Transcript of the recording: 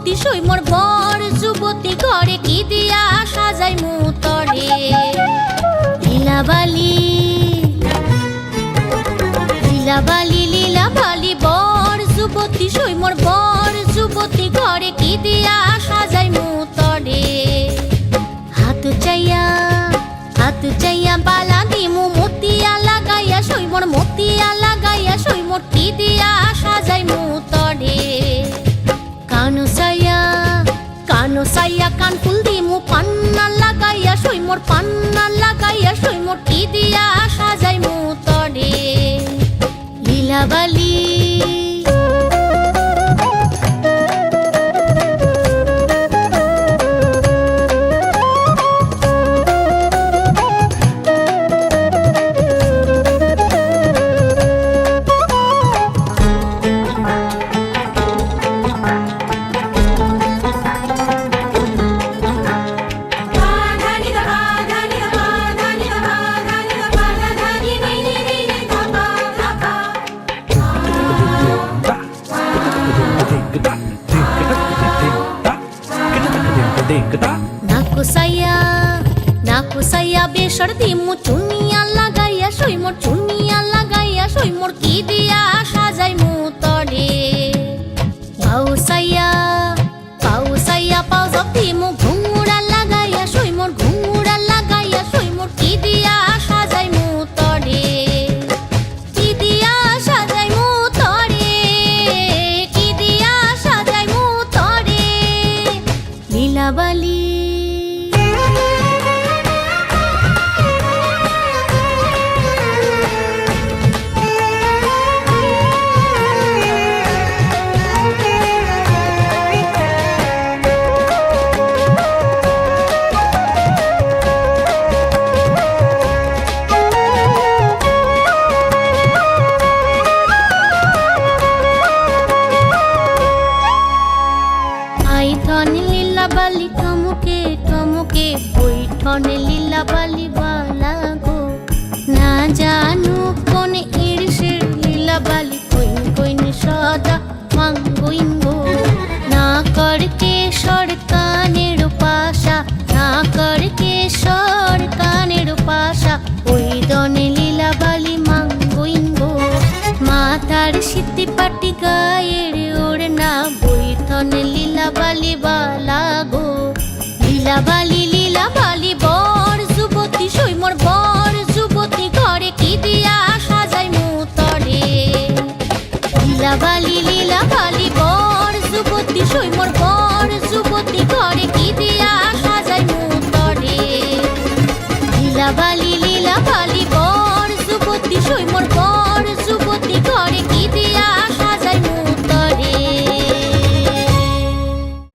যুবতী সই মোর বর যুবতী ঘরে কি দিয়া সাজাই মুতরে লীলাবালি লীলাবালি লীলাবালি বর যুবতী সই মোর বর যুবতী ঘরে কি দিয়া সাজাই মুতরে হাত চাইয়া বালা দিমু মতিয়া লাগাইয়া সই মোর মতিয়া লাগাইয়া সই মোর কি দিয়া সাজাই মুতরে কানো সাইয়া কান ফুল দিমু পান্না লাগাইয়া সই মোর পান্না লাগাইয়া সই মোর কি দিয়া সাজাই মুতরে লীলাবালি নাকু সাইয়া বেসর দিমু চুনিয়া লাগাইয়া সই মোর চুনিয়া লাগাইয়া সই মোর কি দিয়া সাজাই মুতরে পাউ সাইয়া পাউ জব দিমু ঘুঙুরা লাগাইয়া সই মোর ঘুঙুরা লাগাইয়া সই মোর কি দিয়া সাজাই মুতরে কি দিয়া সাজাই মুতরে কি দিয়া সাজাই মুতরে লীলাবালি লীলাবালি কামুকে কামুকে বৈঠন লীলাবালি বালা গো না জানু কোন ইরশের লীলাবালি কইন কইন সদা মাঙ্গুইন গো না করকে সরকানের পাশা না করকে সরকানের পাশা ওই দনে লীলাবালি মাঙ্গুইন গো মাথার সিদ্ধি পাটি গায়ের ওড়না বৈঠন লীলাবালি বালা গো লীলাবালি